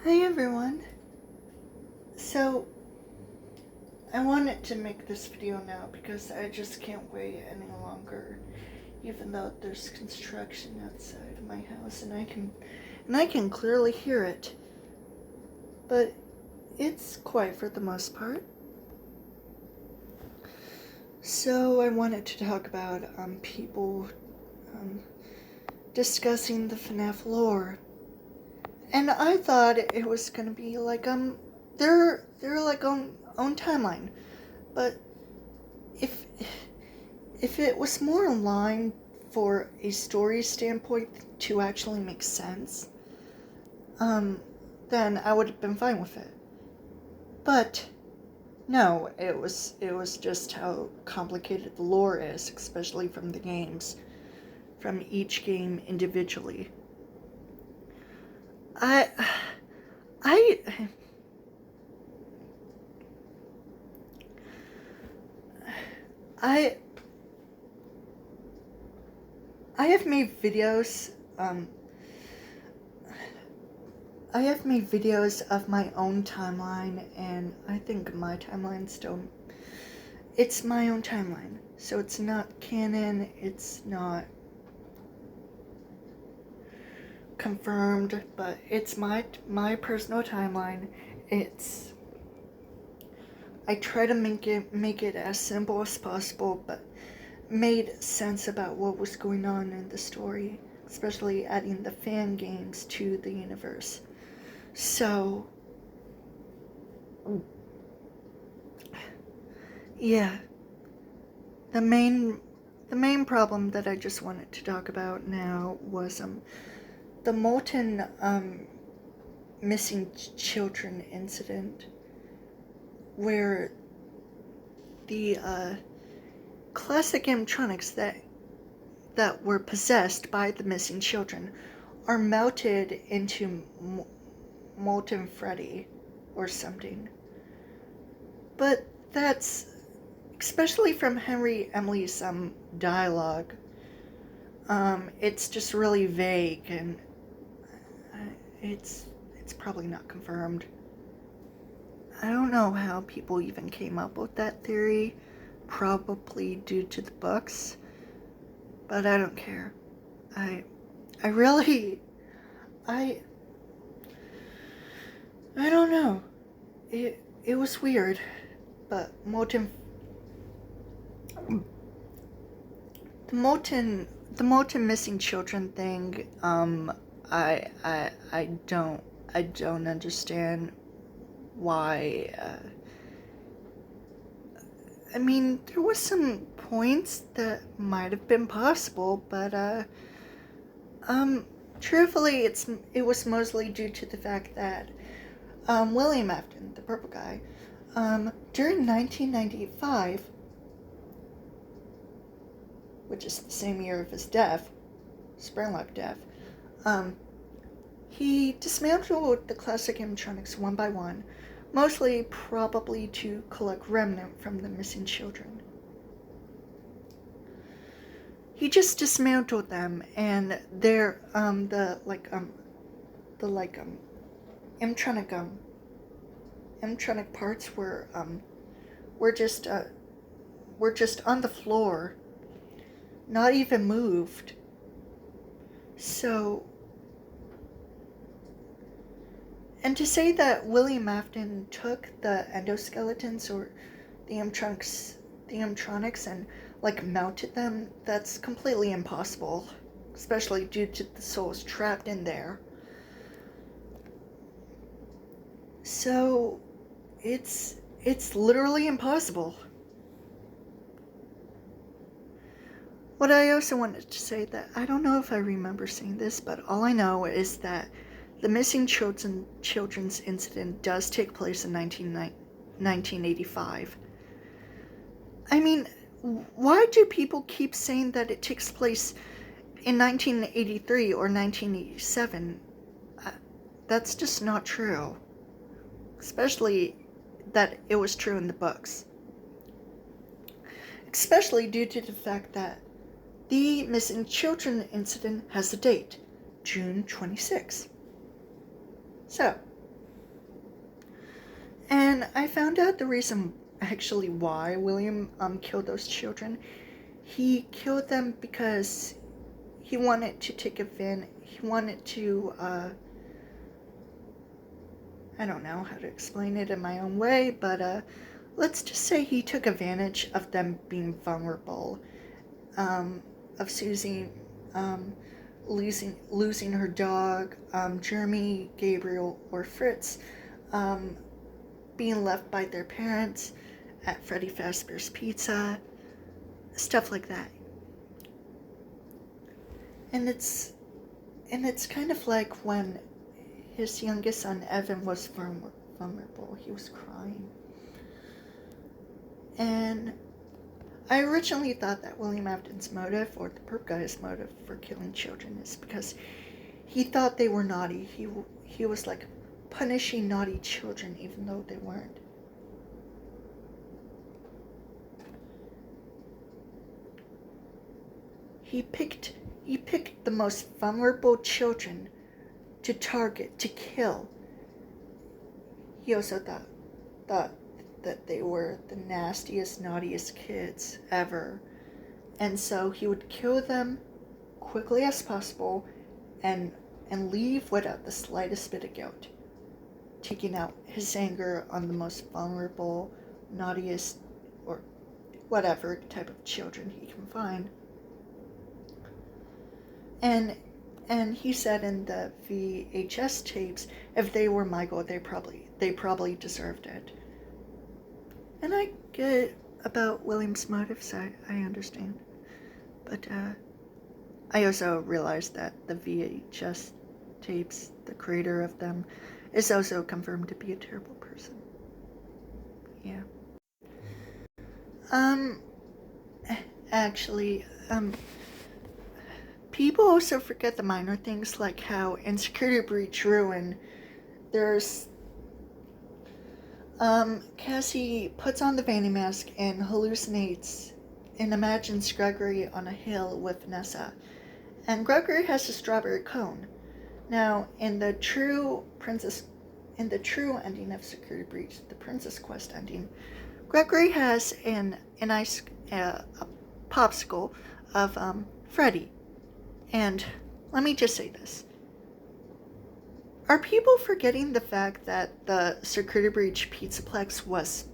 Hi everyone. So, I wanted to make this video now because I just can't wait any longer. Even though there's construction outside of my house and I can clearly hear it. But it's quiet for the most part. So I wanted to talk about people discussing the Fnaf lore. And I thought it was gonna be like they're like own timeline. But if it was more aligned for a story standpoint to actually make sense, then I would have been fine with it. But no, it was just how complicated the lore is, especially from the games, from each game individually. I I I I have made videos I have made videos of my own timeline, and I think my timeline still, it's my own timeline. So it's not canon, it's not confirmed, but it's my personal timeline. It's, I try to make it as simple as possible, but made sense about what was going on in the story, especially adding the fan games to the universe. So, yeah, the main problem that I just wanted to talk about now was the molten missing children incident, where the classic animatronics that were possessed by the missing children are melted into molten Freddy or something. But that's, especially from Henry Emily's dialogue, it's just really vague, and it's probably not confirmed. I don't know how people even came up with that theory, probably due to the books, but I don't care. I really, I don't know. It was weird, but the molten missing children thing, I don't understand why. I mean, there was some points that might have been possible, but truthfully, it was mostly due to the fact that William Afton, the purple guy, during 1995, which is the same year of his death, Springlock death, he dismantled the classic animatronics one by one, mostly probably to collect remnant from the missing children. He just dismantled them, and they're the animatronic parts were just on the floor, not even moved. So, and to say that William Afton took the endoskeletons or the animatronics and like melted them, that's completely impossible, especially due to the souls trapped in there. So it's literally impossible. What I also wanted to say, that I don't know if I remember saying this, but all I know is that the missing children's incident does take place in 1985. I mean, why do people keep saying that it takes place in 1983 or 1987? That's just not true. Especially that it was true in the books. Especially due to the fact that the missing children incident has a date, June 26. So, And I found out the reason actually why William killed those children. He killed them because he wanted to take advantage. He wanted to, I don't know how to explain it in my own way, but let's just say he took advantage of them being vulnerable, of Susie losing her dog, Jeremy, Gabriel, or Fritz being left by their parents at Freddy Fazbear's Pizza, stuff like that. And it's kind of like when his youngest son Evan was vulnerable. He was crying. And I originally thought that William Afton's motive, or the perp guy's motive for killing children, is because he thought they were naughty. He was like punishing naughty children even though they weren't. He picked the most vulnerable children to target, to kill. He also thought that they were the nastiest, naughtiest kids ever. And so he would kill them quickly as possible and leave without the slightest bit of guilt, taking out his anger on the most vulnerable, naughtiest, or whatever type of children he can find. And he said in the VHS tapes, if they were Michael, they probably deserved it. And I get about William's motives, I understand. But I also realized that the VHS tapes, the creator of them, is also confirmed to be a terrible person. Yeah. Actually, people also forget the minor things, like how in Security Breach Ruin, there's Cassie puts on the Vanny mask and hallucinates and imagines Gregory on a hill with Vanessa. And Gregory has a strawberry cone. Now, in the true ending of Security Breach, the Princess Quest ending, Gregory has a popsicle of Freddy. And let me just say this. Are people forgetting the fact that the Security Breach Pizzaplex was,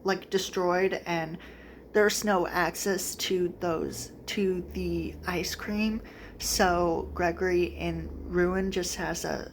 like, destroyed and there's no access to the ice cream? So Gregory in Ruin just has a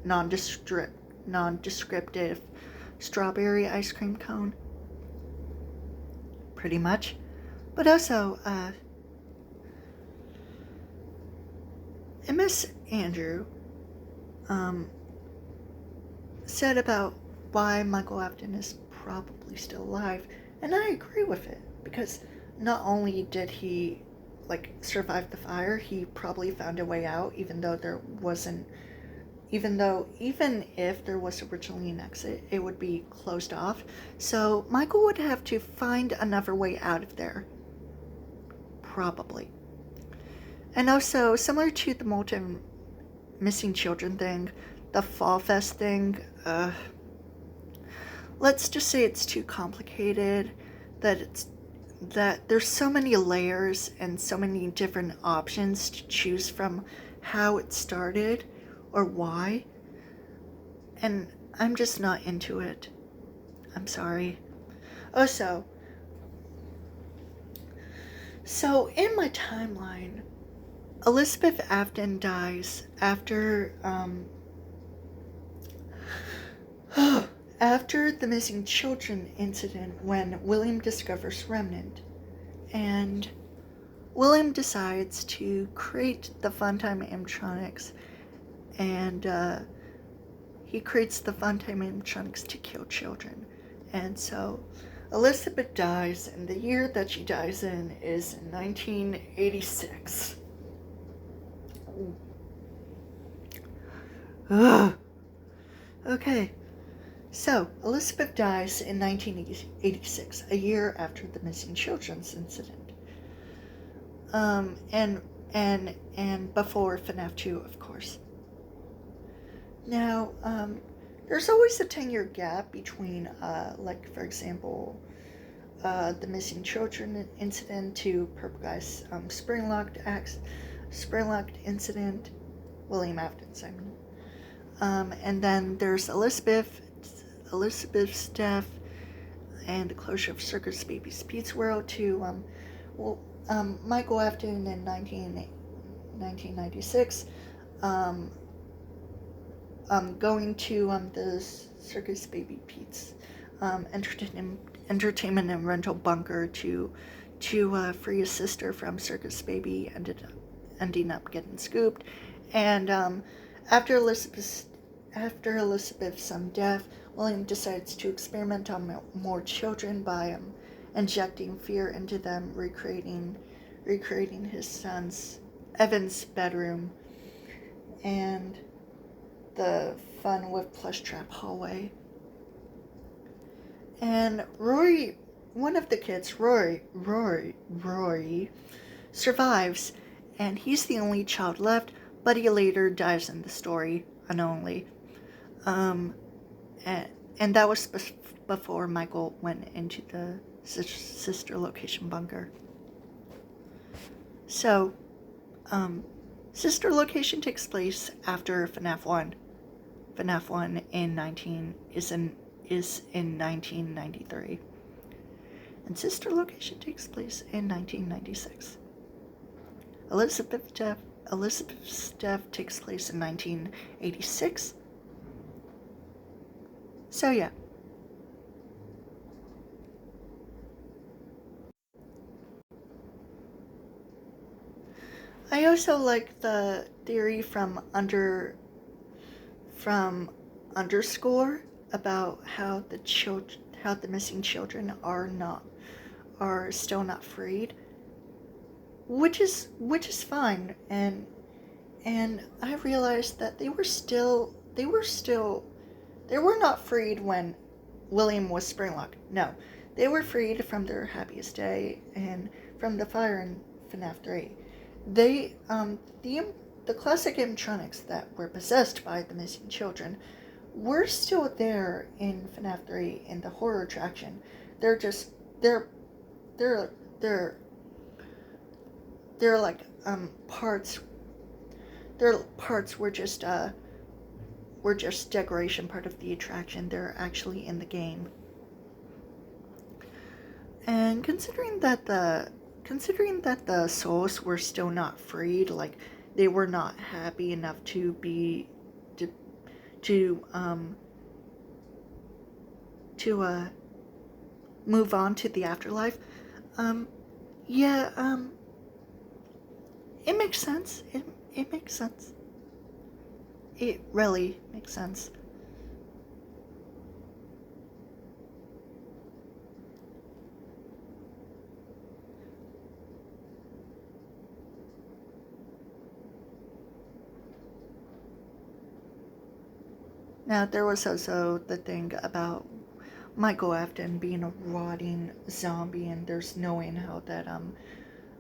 nondescriptive strawberry ice cream cone. Pretty much. But also, Miss Andrew, said about why Michael Afton is probably still alive, and I agree with it, because not only did he survive the fire, he probably found a way out, even if there was originally an exit, it would be closed off. So Michael would have to find another way out of there, probably. And also, similar to the Molten missing children thing, the Fall Fest thing, let's just say it's too complicated, that there's so many layers and so many different options to choose from how it started or why, and I'm just not into it. I'm sorry. Also, so in my timeline, Elizabeth Afton dies after the missing children incident, when William discovers Remnant, and William decides to create the Funtime animatronics, and he creates the Funtime animatronics to kill children. And so Elizabeth dies, and the year that she dies in is 1986. Ugh. Okay, so Elizabeth dies in 1986, a year after the missing children's incident, and before Fnaf 2, of course. Now, there's always a 10-year gap between, like, for example, the missing children incident to Purple Guy's Springlocked incident, William Afton's, I mean. And then there's Elizabeth's death, and the closure of Circus Baby's Pizza World to Michael Afton in 1996, going to the Circus Baby Pete's entertainment and rental bunker to free his sister from Circus Baby, ending up getting scooped, and after Elizabeth's death, William decides to experiment on more children by injecting fear into them, recreating his son's Evan's bedroom, and the fun with plush trap hallway. And Rory, one of the kids, Rory, survives, and he's the only child left, but he later dies in the story, unknowingly. And that was before Michael went into the sister location bunker. So, sister location takes place after Fnaf 1. Fnaf 1 is in 1993. And sister location takes place in 1996. Elizabeth's death takes place in 1986. So yeah. I also like the theory from Underscore about how the missing children are still not freed, which is fine, and I realized that they were not freed when William was springlocked. No, they were freed from their happiest day and from the fire in FNAF 3. The classic animatronics that were possessed by the missing children were still there in FNAF 3 in the horror attraction. They're like parts. Their parts were just decoration, part of the attraction. They're actually in the game. And considering that the souls were still not freed, like they were not happy enough to move on to the afterlife, it makes sense. It makes sense. It really makes sense. Now, there was also the thing about Michael Afton being a rotting zombie, and there's no way in hell that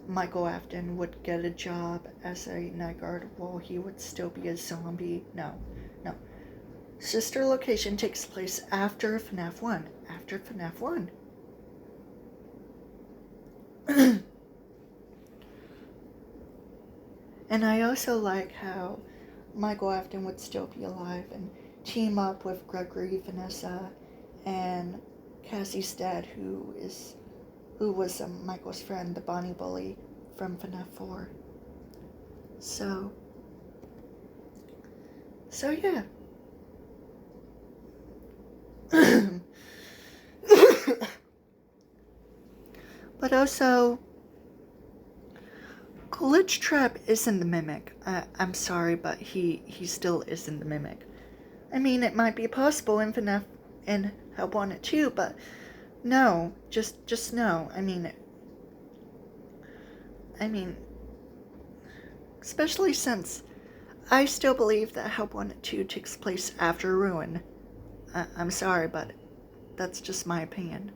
Michael Afton would get a job as a night guard while he would still be a zombie. No. Sister location takes place after FNAF 1. After FNAF 1. And I also like how Michael Afton would still be alive and team up with Gregory, Vanessa, and Cassie's dad, who was Michael's friend, the Bonnie Bully from FNAF 4. So yeah. But also, Glitch Trap isn't the Mimic. I'm sorry, but he still isn't the Mimic. I mean, it might be possible in FNAF and Help Wanted too, but no, just no. I mean, especially since I still believe that Help Wanted 2 takes place after Ruin. I'm sorry, but that's just my opinion.